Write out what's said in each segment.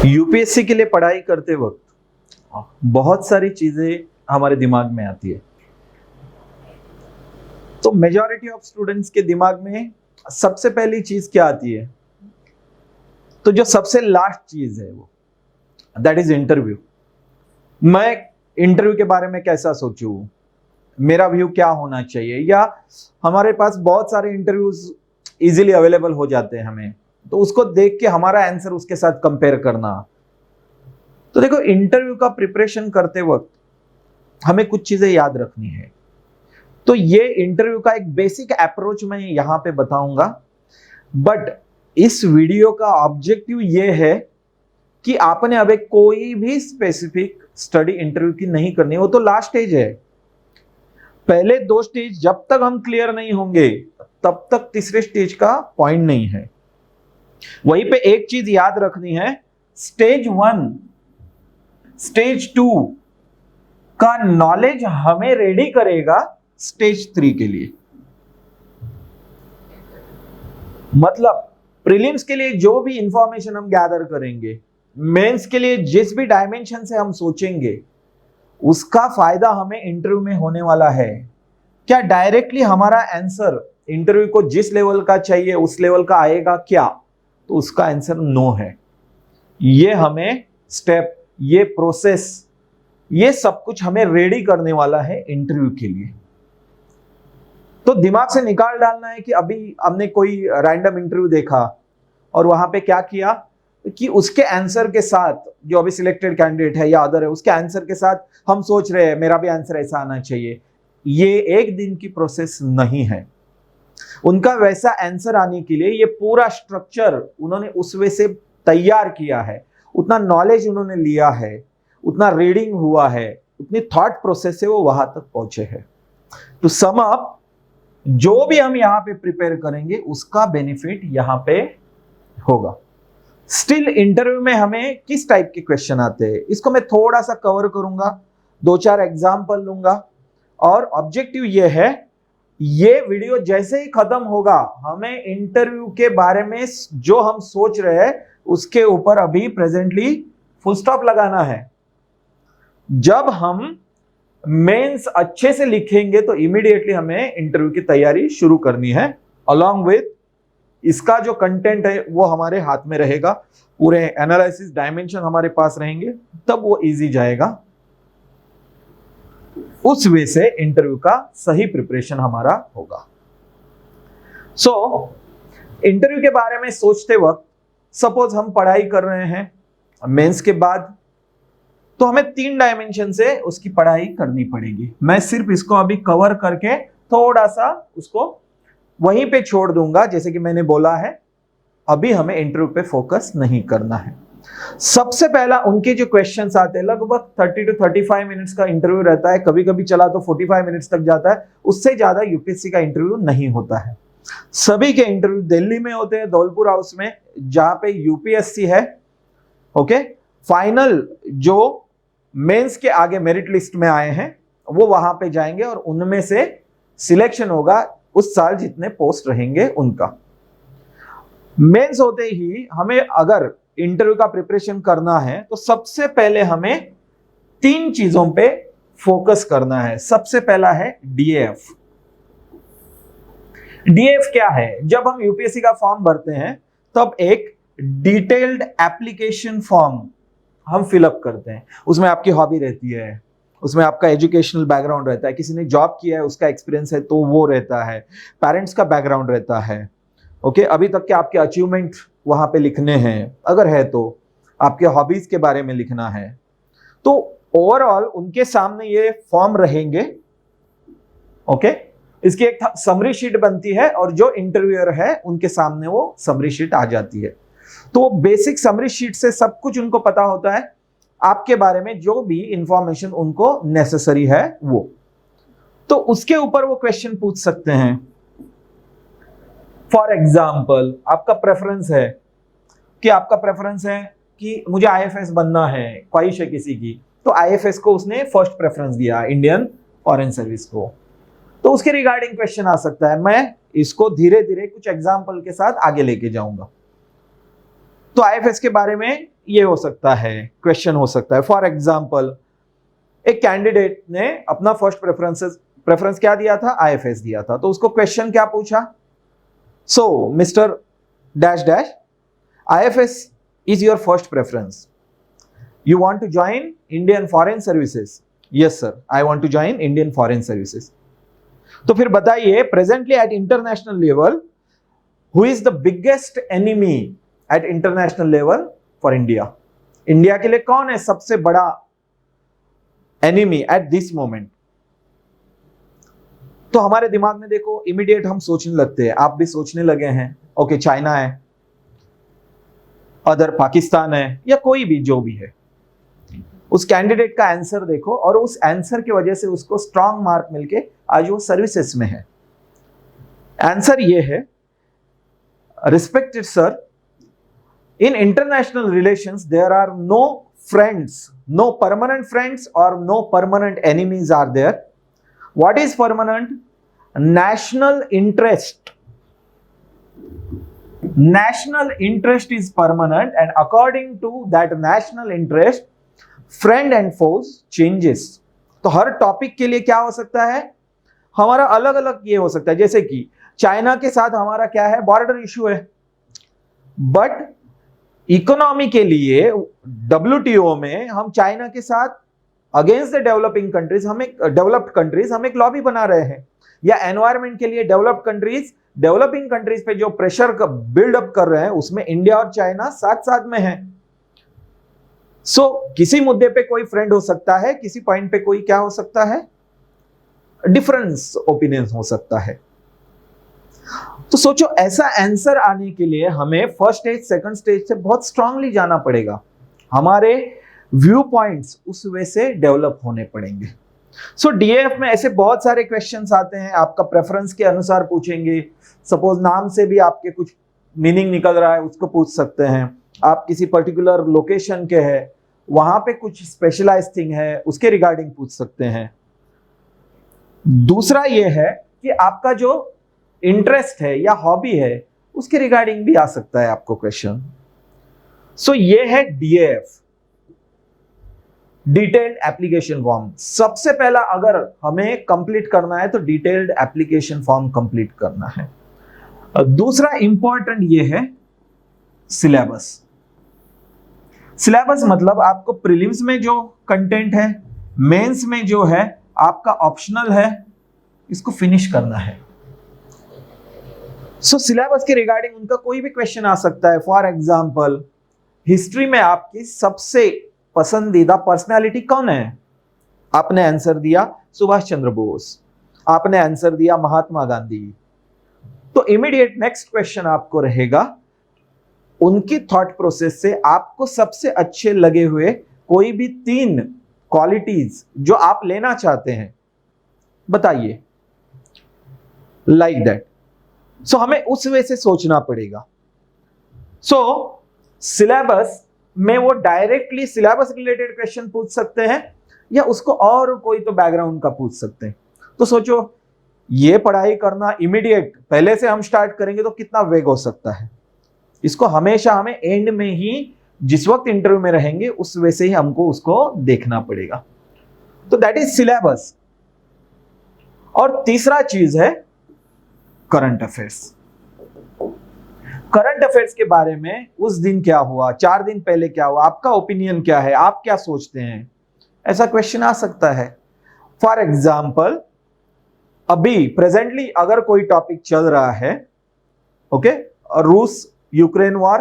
UPSC के लिए पढ़ाई करते वक्त बहुत सारी चीजें हमारे दिमाग में आती है। तो मेजॉरिटी ऑफ स्टूडेंट्स के दिमाग में सबसे पहली चीज क्या आती है? तो जो सबसे लास्ट चीज है वो दैट इज इंटरव्यू। मैं इंटरव्यू के बारे में कैसा सोचूं, मेरा व्यू क्या होना चाहिए, या हमारे पास बहुत सारे इंटरव्यूज इजीली अवेलेबल हो जाते हैं हमें, तो उसको देख के हमारा आंसर उसके साथ कंपेयर करना। तो देखो, इंटरव्यू का प्रिपरेशन करते वक्त हमें कुछ चीजें याद रखनी है। तो ये इंटरव्यू का एक बेसिक अप्रोच मैं यहां पे बताऊंगा, बट इस वीडियो का ऑब्जेक्टिव ये है कि आपने अभी कोई भी स्पेसिफिक स्टडी इंटरव्यू की नहीं करनी, वो तो लास्ट स्टेज है। पहले दो स्टेज जब तक हम क्लियर नहीं होंगे तब तक तीसरे स्टेज का पॉइंट नहीं है। वहीं पे एक चीज याद रखनी है, स्टेज 1 स्टेज 2 का नॉलेज हमें रेडी करेगा स्टेज 3 के लिए। मतलब प्रीलिम्स के लिए जो भी इंफॉर्मेशन हम गैदर करेंगे, मेंस के लिए जिस भी डायमेंशन से हम सोचेंगे, उसका फायदा हमें इंटरव्यू में होने वाला है। क्या डायरेक्टली हमारा आंसर इंटरव्यू को जिस लेवल का चाहिए उस लेवल का आएगा क्या? तो उसका आंसर नो है। ये हमें स्टेप, ये प्रोसेस, ये सब कुछ हमें रेडी करने वाला है इंटरव्यू के लिए। तो दिमाग से निकाल डालना है कि अभी हमने कोई रैंडम इंटरव्यू देखा और वहां पे क्या किया कि उसके आंसर के साथ, जो अभी सिलेक्टेड कैंडिडेट है या अदर है, उसके आंसर के साथ हम सोच रहे हैं मेरा भी आंसर ऐसा आना चाहिए। ये एक दिन की प्रोसेस नहीं है। उनका वैसा आंसर आने के लिए ये पूरा स्ट्रक्चर उन्होंने उस वे से तैयार किया है, उतना नॉलेज उन्होंने लिया है, उतना रीडिंग हुआ है, उतनी थॉट प्रोसेस से वो वहां तक पहुंचे हैं। टू सम अप, जो भी हम यहां पे प्रिपेयर करेंगे उसका बेनिफिट यहां पे होगा। स्टिल इंटरव्यू में हमें किस टाइप के क्वेश्चन आते हैं, इसको मैं थोड़ा सा कवर करूंगा, 2-4 एग्जाम्पल लूंगा। और ऑब्जेक्टिव ये है, ये वीडियो जैसे ही खत्म होगा हमें इंटरव्यू के बारे में जो हम सोच रहे हैं उसके ऊपर अभी प्रेजेंटली फुल स्टॉप लगाना है। जब हम मेंस अच्छे से लिखेंगे तो इमीडिएटली हमें इंटरव्यू की तैयारी शुरू करनी है। अलॉन्ग विथ इसका जो कंटेंट है वो हमारे हाथ में रहेगा, पूरे एनालिसिस डायमेंशन हमारे पास रहेंगे, तब वो इजी जाएगा। उस वे से इंटरव्यू का सही प्रिपरेशन हमारा होगा। सो इंटरव्यू के बारे में सोचते वक्त सपोज हम पढ़ाई कर रहे हैं मेंस के बाद, तो हमें 3 डायमेंशन से उसकी पढ़ाई करनी पड़ेगी। मैं सिर्फ इसको अभी कवर करके थोड़ा सा उसको वहीं पे छोड़ दूंगा। जैसे कि मैंने बोला है, अभी हमें इंटरव्यू पे फोकस नहीं करना है। सबसे पहला उनके जो क्वेश्चंस आते हैं, लगभग 30 to 35 मिनट्स का इंटरव्यू रहता है, कभी कभी चला तो 45 मिनट्स तक जाता है। उससे ज्यादा यूपीएससी का इंटरव्यू नहीं होता है। सभी के इंटरव्यू दिल्ली में होते हैं, धौलपुर हाउस में, जहां पे यूपीएससी है। ओके, फाइनल जो मेंस के आगे मेरिट लिस्ट में आए हैं वो वहां पे जाएंगे और उनमें से सिलेक्शन होगा उस साल जितने पोस्ट रहेंगे उनका। मेंस होते ही हमें अगर इंटरव्यू का प्रिपरेशन करना है तो सबसे पहले हमें 3 चीजों पे फोकस करना है। सबसे पहला है डीएफ। डीएफ क्या है? जब हम यूपीएससी का फॉर्म भरते हैं तब एक डिटेल्ड एप्लीकेशन फॉर्म हम फिलअप करते हैं। उसमें आपकी हॉबी रहती है, उसमें आपका एजुकेशनल बैकग्राउंड रहता है, किसी ने जॉब किया है उसका एक्सपीरियंस है तो वो रहता है, पेरेंट्स का बैकग्राउंड रहता है। ओके, अभी तक के आपके अचीवमेंट वहां पे लिखने हैं, अगर है तो आपके हॉबीज के बारे में लिखना है। तो ओवरऑल उनके सामने ये फॉर्म रहेंगे। ओके, इसकी एक समरी शीट बनती है और जो इंटरव्यूअर है उनके सामने वो समरी शीट आ जाती है। तो बेसिक समरी शीट से सब कुछ उनको पता होता है आपके बारे में, जो भी इंफॉर्मेशन उनको नेसेसरी है वो। तो उसके ऊपर वो क्वेश्चन पूछ सकते हैं। फॉर एग्जाम्पल, आपका प्रेफरेंस है कि मुझे आईएफएस बनना है, ख्वाहिश है किसी की, तो आईएफएस को उसने फर्स्ट प्रेफरेंस दिया, इंडियन फॉरेन सर्विस को। तो उसके रिगार्डिंग क्वेश्चन आ सकता है। मैं इसको धीरे धीरे कुछ एग्जाम्पल के साथ आगे लेके जाऊंगा। तो आईएफएस के बारे में ये हो सकता है, क्वेश्चन हो सकता है। फॉर एग्जाम्पल, एक कैंडिडेट ने अपना फर्स्ट प्रेफरेंस क्या दिया था, आईएफएस दिया था, तो उसको क्वेश्चन क्या पूछा, so mister dash dash, IFS is your first preference, you want to join Indian foreign services, yes sir I want to join Indian foreign services. तो फिर बताइए, presently at international level who is the biggest enemy at international level for India, India के लिए कौन है सबसे बड़ा enemy at this moment. तो हमारे दिमाग में देखो इमीडिएट हम सोचने लगते हैं, आप भी सोचने लगे हैं, ओके चाइना है, अदर पाकिस्तान है, या कोई भी जो भी है। उस कैंडिडेट का आंसर देखो और उस आंसर की वजह से उसको स्ट्रांग मार्क मिलके आज वो सर्विसेज में है। आंसर ये है, respected sir, in international relations there are no friends, no permanent friends और no permanent enemies are there. What is permanent? National interest, national interest is permanent and according to that national interest friend and foes changes। तो हर topic के लिए क्या हो सकता है, हमारा अलग अलग ये हो सकता है। जैसे कि चाइना के साथ हमारा क्या है, बॉर्डर इशू है, बट इकोनॉमी के लिए WTO में हम चाइना के साथ अगेंस्ट द डेवलपिंग कंट्रीज, हम एक डेवलप्ड कंट्रीज हम एक लॉबी बना रहे हैं, या एनवायरमेंट के लिए डेवलप्ड कंट्रीज डेवलपिंग कंट्रीज पे जो प्रेशर का बिल्डअप कर रहे हैं उसमें इंडिया और चाइना साथ साथ में है। सो किसी मुद्दे पे कोई फ्रेंड हो सकता है, किसी पॉइंट पे कोई क्या हो सकता है, डिफरेंस ओपिनियन हो सकता है। तो सोचो ऐसा आंसर आने के लिए हमें फर्स्ट स्टेज सेकंड स्टेज से बहुत स्ट्रांगली जाना पड़ेगा, हमारे व्यू पॉइंट्स उस वे से डेवलप होने पड़ेंगे। सो डीएफ में ऐसे बहुत सारे क्वेश्चंस आते हैं, आपका प्रेफरेंस के अनुसार पूछेंगे। सपोज नाम से भी आपके कुछ मीनिंग निकल रहा है, उसको पूछ सकते हैं। आप किसी पर्टिकुलर लोकेशन के हैं, वहां पे कुछ स्पेशलाइज थिंग है, उसके रिगार्डिंग पूछ सकते हैं। दूसरा ये है कि आपका जो इंटरेस्ट है या हॉबी है उसके रिगार्डिंग भी आ सकता है आपको क्वेश्चन। सो ये है डीएफ, डिटेल्ड एप्लीकेशन फॉर्म। सबसे पहला अगर हमें कंप्लीट करना है तो डिटेल्ड एप्लीकेशन फॉर्म कंप्लीट करना है। दूसरा इंपॉर्टेंट ये है सिलेबस। सिलेबस मतलब आपको प्रीलिम्स में जो कंटेंट है, मेंस में जो है आपका ऑप्शनल है, इसको फिनिश करना है। सो सिलेबस के रिगार्डिंग उनका कोई भी क्वेश्चन आ सकता है। फॉर एग्जांपल, हिस्ट्री में आपकी सबसे पसंदीदा पर्सनालिटी कौन है? आपने आंसर दिया सुभाष चंद्र बोस, आपने आंसर दिया महात्मा गांधी। तो इमीडिएट नेक्स्ट क्वेश्चन आपको रहेगा, उनकी थॉट प्रोसेस से आपको सबसे अच्छे लगे हुए कोई भी 3 क्वालिटीज जो आप लेना चाहते हैं, बताइए, लाइक दैट। सो हमें उस वे से सोचना पड़ेगा। सो सिलेबस में वो डायरेक्टली सिलेबस रिलेटेड क्वेश्चन पूछ सकते हैं या उसको और कोई तो बैकग्राउंड का पूछ सकते हैं। तो सोचो ये पढ़ाई करना इमीडिएट पहले से हम स्टार्ट करेंगे तो कितना वेग हो सकता है। इसको हमेशा हमें एंड में ही, जिस वक्त इंटरव्यू में रहेंगे उस वे से ही हमको उसको देखना पड़ेगा। तो दैट इज सिलेबस। और तीसरा चीज है करंट अफेयर्स। करंट अफेयर्स के बारे में उस दिन क्या हुआ, 4 दिन पहले क्या हुआ, आपका ओपिनियन क्या है, आप क्या सोचते हैं, ऐसा क्वेश्चन आ सकता है। फॉर एग्जाम्पल, अभी प्रेजेंटली अगर कोई टॉपिक चल रहा है, ओके, रूस यूक्रेन वॉर,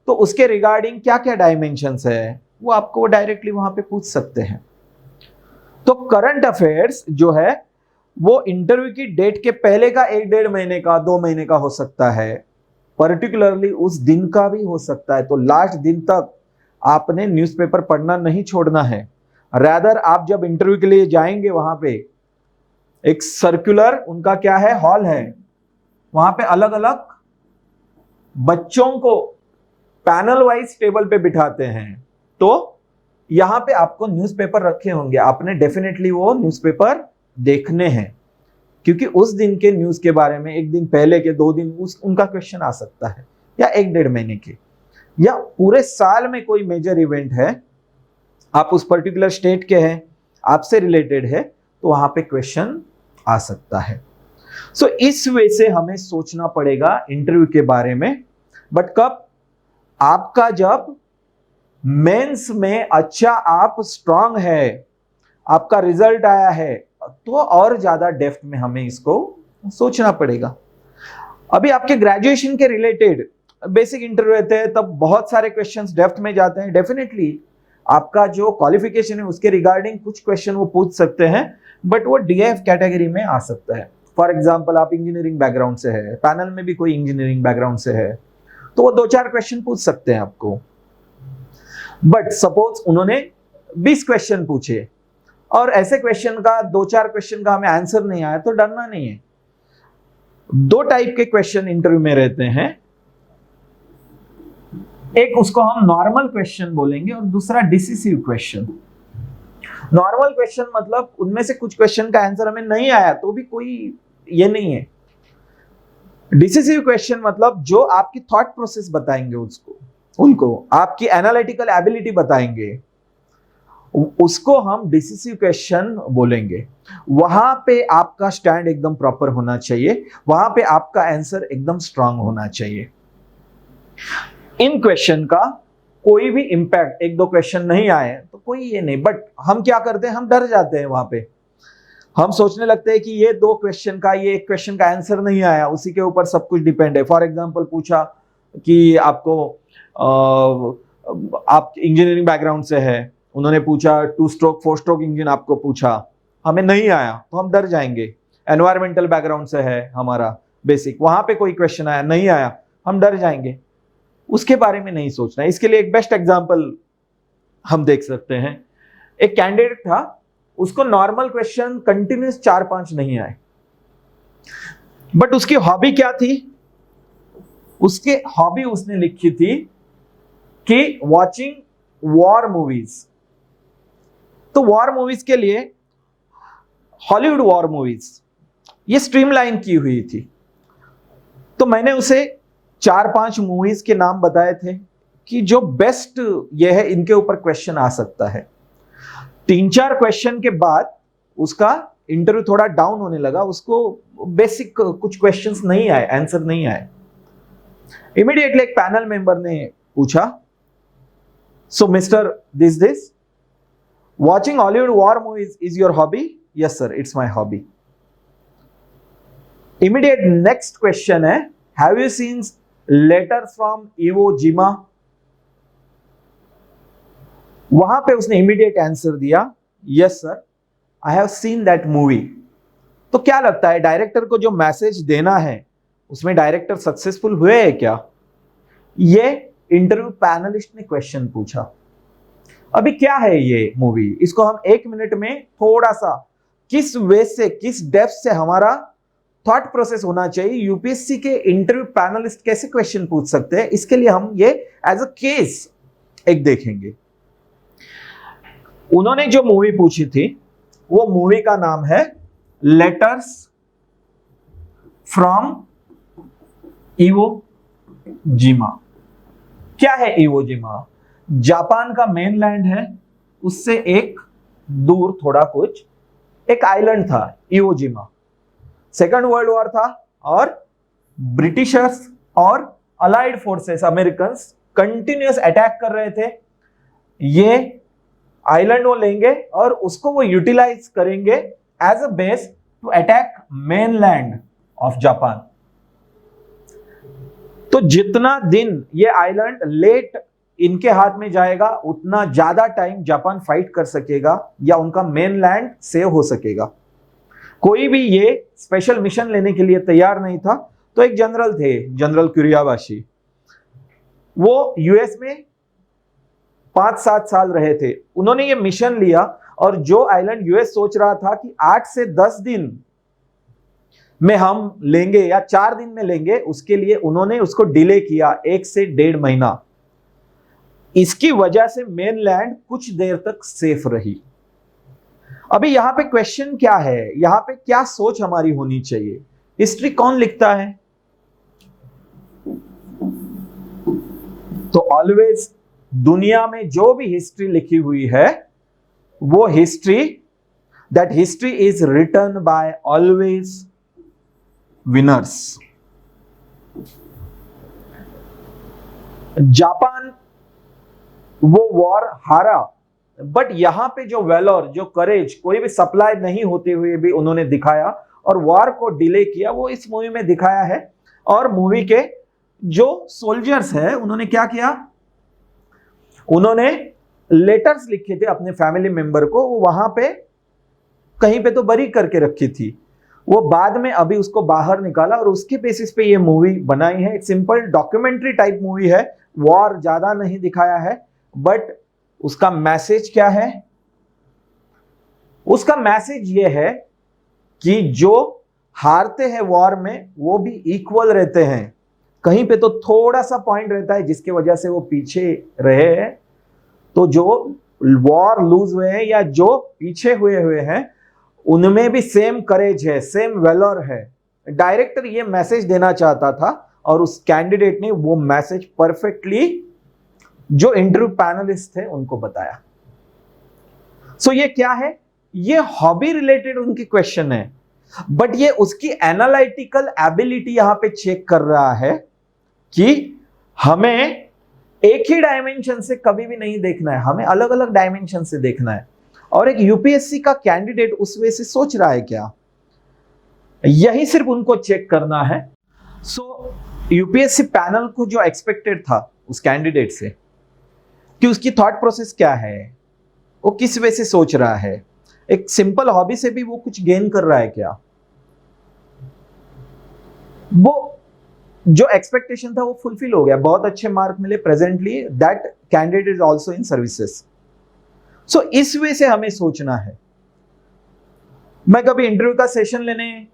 तो उसके रिगार्डिंग क्या क्या डायमेंशंस है वो आपको डायरेक्टली वहां पे पूछ सकते हैं। तो करंट अफेयर्स जो है वो इंटरव्यू की डेट के पहले का 1-1.5 महीने का, 2 महीने का हो सकता है, पर्टिकुलरली उस दिन का भी हो सकता है। तो लास्ट दिन तक आपने न्यूज़पेपर पढ़ना नहीं छोड़ना है। रादर आप जब इंटरव्यू के लिए जाएंगे वहां पे एक सर्कुलर उनका क्या है, हॉल है, वहां पे अलग अलग बच्चों को पैनल वाइज टेबल पे बिठाते हैं। तो यहां पे आपको न्यूज़पेपर रखे होंगे, आपने डेफिनेटली वो न्यूज़पेपर देखने हैं, क्योंकि उस दिन के न्यूज के बारे में 1 दिन पहले के 2 दिन उनका क्वेश्चन आ सकता है, या 1-1.5 महीने के। या पूरे साल में कोई मेजर इवेंट है, आप उस पर्टिकुलर स्टेट के हैं, आपसे रिलेटेड है, तो वहां पे क्वेश्चन आ सकता है। सो इस वे से हमें सोचना पड़ेगा इंटरव्यू के बारे में। बट कब? आपका जब मेंस में अच्छा आप स्ट्रांग है, आपका रिजल्ट आया है, तो और ज्यादा डेप्थ में हमें इसको सोचना पड़ेगा। अभी आपके ग्रेजुएशन के रिलेटेड बेसिक इंटरव्यू रहते हैं, तब बहुत सारे क्वेश्चंस डेप्थ में जाते हैं। डेफिनेटली आपका जो क्वालिफिकेशन है उसके रिगार्डिंग कुछ क्वेश्चन वो पूछ सकते हैं, बट वो डीएफ कैटेगरी में आ सकता है। फॉर एग्जाम्पल आप इंजीनियरिंग बैकग्राउंड से है, पैनल में भी कोई इंजीनियरिंग बैकग्राउंड से है, तो वो 2-4 क्वेश्चन पूछ सकते हैं आपको। बट सपोज उन्होंने 20 क्वेश्चन पूछे और ऐसे क्वेश्चन का 2-4 क्वेश्चन का हमें आंसर नहीं आया, तो डरना नहीं है। 2 टाइप के क्वेश्चन इंटरव्यू में रहते हैं, एक उसको हम नॉर्मल क्वेश्चन बोलेंगे और दूसरा डिसिसिव क्वेश्चन। नॉर्मल क्वेश्चन मतलब उनमें से कुछ क्वेश्चन का आंसर हमें नहीं आया तो भी कोई ये नहीं है। डिसिसिव क्वेश्चन मतलब जो आपकी थॉट प्रोसेस बताएंगे उनको आपकी एनालिटिकल एबिलिटी बताएंगे, उसको हम डिसिसिव क्वेश्चन बोलेंगे। वहां पे आपका स्टैंड एकदम प्रॉपर होना चाहिए, वहां पे आपका आंसर एकदम स्ट्रांग होना चाहिए। इन क्वेश्चन का कोई भी इंपैक्ट, 1-2 क्वेश्चन नहीं आए तो कोई ये नहीं, बट हम क्या करते हैं, हम डर जाते हैं। वहां पे हम सोचने लगते हैं कि ये 2 क्वेश्चन का, ये 1 क्वेश्चन का आंसर नहीं आया, उसी के ऊपर सब कुछ डिपेंड है। फॉर एग्जांपल पूछा कि आपको आप इंजीनियरिंग बैकग्राउंड से है, उन्होंने पूछा 2 स्ट्रोक 4 स्ट्रोक इंजन आपको पूछा, हमें नहीं आया तो हम डर जाएंगे। एनवायरमेंटल बैकग्राउंड से है हमारा बेसिक, वहां पे कोई क्वेश्चन आया, नहीं आया, हम डर जाएंगे। उसके बारे में नहीं सोचना। इसके लिए एक बेस्ट एग्जांपल हम देख सकते हैं। एक कैंडिडेट था, उसको नॉर्मल क्वेश्चन कंटिन्यूस 4-5 नहीं आए, बट उसकी हॉबी क्या थी? उसके हॉबी उसने लिखी थी कि वॉचिंग वॉर मूवीज। तो वॉर मूवीज के लिए हॉलीवुड वॉर मूवीज ये स्ट्रीमलाइन की हुई थी। तो मैंने उसे 4-5 मूवीज के नाम बताए थे कि जो बेस्ट ये है, इनके ऊपर क्वेश्चन आ सकता है। 3-4 क्वेश्चन के बाद उसका इंटरव्यू थोड़ा डाउन होने लगा, उसको बेसिक कुछ क्वेश्चंस नहीं आए, आंसर नहीं आए। इमीडिएटली एक पैनल मेंबर ने पूछा, so mister this watching Hollywood war movies is your hobby? Yes sir, it's my hobby. Immediate next question है, have you seen letter from Iwo Jima? वहां पे उसने इमीडिएट आंसर दिया, yes sir, I have seen that movie. तो क्या लगता है, director को जो मैसेज देना है उसमें डायरेक्टर सक्सेसफुल हुए हैं क्या? ये इंटरव्यू पैनलिस्ट ने क्वेश्चन पूछा। अभी क्या है ये मूवी, इसको हम 1 मिनट में थोड़ा सा किस वे से, किस डेप्थ से हमारा थॉट प्रोसेस होना चाहिए, यूपीएससी के इंटरव्यू पैनलिस्ट कैसे क्वेश्चन पूछ सकते हैं, इसके लिए हम ये एज अ केस एक देखेंगे। उन्होंने जो मूवी पूछी थी वो मूवी का नाम है लेटर्स फ्रॉम इवो जिमा। क्या है इवो जिमा? जापान का मेनलैंड है, उससे एक दूर थोड़ा कुछ एक आइलैंड था इवो जिमा। सेकेंड वर्ल्ड वॉर था और ब्रिटिशर्स और allied forces, American continuous attack कर रहे थे। ये आइलैंड वो लेंगे और उसको वो यूटिलाइज करेंगे as a base to attack mainland of Japan. तो जितना दिन ये आइलैंड लेट इनके हाथ में जाएगा, उतना ज्यादा टाइम जापान फाइट कर सकेगा या उनका मेनलैंड सेव हो सकेगा। कोई भी ये स्पेशल मिशन लेने के लिए तैयार नहीं था। तो एक जनरल थे, जनरल कुरियाबाशी, वो यूएस में 5-7 साल रहे थे। उन्होंने ये मिशन लिया और जो आइलैंड यूएस सोच रहा था कि 8 से 10 दिन में हम लेंगे या 4 दिन में लेंगे, उसके लिए उन्होंने उसको डिले किया 1 से 1.5 महीना। इसकी वजह से मेनलैंड कुछ देर तक सेफ रही। अभी यहां पे क्वेश्चन क्या है, यहां पे क्या सोच हमारी होनी चाहिए? हिस्ट्री कौन लिखता है? तो ऑलवेज दुनिया में जो भी हिस्ट्री लिखी हुई है, वो history, that history is written by always winners. Japan वो वॉर हारा, बट यहां पे जो वेलोर, जो करेज, कोई भी सप्लाई नहीं होते हुए भी उन्होंने दिखाया और वॉर को डिले किया, वो इस मूवी में दिखाया है। और मूवी के जो सोल्जर्स है उन्होंने क्या किया, उन्होंने लेटर्स लिखे थे अपने फैमिली मेंबर को, वो वहां पे कहीं पे तो बरी करके रखी थी, वो बाद में अभी उसको बाहर निकाला और उसके बेसिस पे ये मूवी बनाई है। एक सिंपल डॉक्यूमेंट्री टाइप मूवी है, वॉर ज्यादा नहीं दिखाया है, बट उसका मैसेज क्या है, उसका मैसेज ये है कि जो हारते हैं वॉर में वो भी इक्वल रहते हैं। कहीं पे तो थोड़ा सा पॉइंट रहता है जिसकी वजह से वो पीछे रहे हैं, तो जो वॉर लूज हुए हैं या जो पीछे हुए हैं उनमें भी सेम करेज है, सेम वेलोर है। डायरेक्टर ये मैसेज देना चाहता था और उस कैंडिडेट ने वो मैसेज परफेक्टली जो इंटरव्यू पैनलिस्ट थे उनको बताया। सो ये क्या है, ये हॉबी रिलेटेड उनकी क्वेश्चन है, बट ये उसकी एनालिटिकल एबिलिटी यहां पे चेक कर रहा है कि हमें एक ही डायमेंशन से कभी भी नहीं देखना है, हमें अलग अलग डायमेंशन से देखना है। और एक यूपीएससी का कैंडिडेट उस वे से सोच रहा है क्या, यही सिर्फ उनको चेक करना है। सो यूपीएससी पैनल को जो एक्सपेक्टेड था उस कैंडिडेट से कि उसकी थॉट प्रोसेस क्या है, वो किस वे से सोच रहा है, एक सिंपल हॉबी से भी वो कुछ गेन कर रहा है क्या, वो जो एक्सपेक्टेशन था वो फुलफिल हो गया, बहुत अच्छे मार्क मिले। Presently that candidate is also in services. So इस वे से हमें सोचना है। मैं कभी इंटरव्यू का सेशन लेने,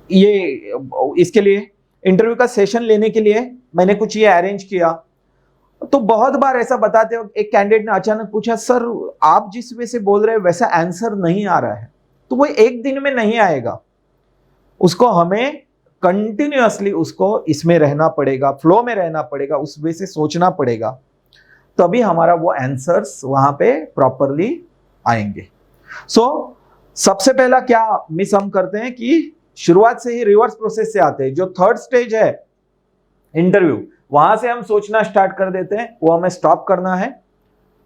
ये इसके लिए इंटरव्यू का सेशन लेने के लिए मैंने कुछ ये अरेंज किया, तो बहुत बार ऐसा बताते हो, एक कैंडिडेट ने अचानक पूछा, सर आप जिस वे से बोल रहे हैं वैसा आंसर नहीं आ रहा है। तो वो एक दिन में नहीं आएगा, उसको हमें कंटिन्यूअसली उसको इसमें रहना पड़ेगा, फ्लो में रहना पड़ेगा, उस वे से सोचना पड़ेगा, तभी हमारा वो आंसर्स वहां पे प्रॉपरली आएंगे। सो सबसे पहला क्या मिस हम करते हैं कि शुरुआत से ही रिवर्स प्रोसेस से आते हैं। जो थर्ड स्टेज है इंटरव्यू, वहां से हम सोचना स्टार्ट कर देते हैं, वो हमें स्टॉप करना है।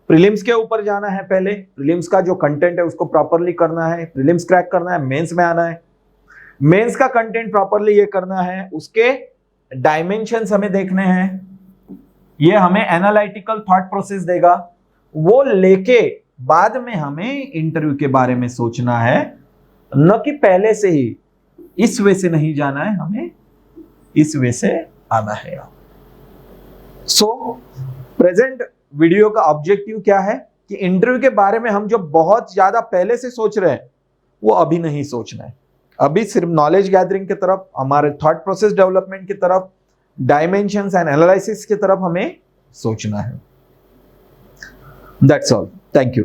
प्रीलिम्स के ऊपर जाना है, पहले प्रीलिम्स का जो कंटेंट है उसको प्रॉपरली करना है, प्रीलिम्स क्रैक करना है, मेंस में आना है, मेंस का कंटेंट प्रॉपरली ये करना है, उसके डायमेंशंस हमें देखने हैं, ये हमें एनालिटिकल थॉट प्रोसेस देगा, वो लेके बाद में हमें इंटरव्यू के बारे में सोचना है, न कि पहले से ही इस वे से नहीं जाना है, हमें इस वे से आना है। सो प्रेजेंट वीडियो का ऑब्जेक्टिव क्या है कि इंटरव्यू के बारे में हम जो बहुत ज्यादा पहले से सोच रहे हैं वो अभी नहीं सोचना है, अभी सिर्फ नॉलेज गैदरिंग की तरफ, हमारे थॉट प्रोसेस डेवलपमेंट की तरफ, डायमेंशंस एंड एनालिसिस की तरफ हमें सोचना है। That's all, thank you.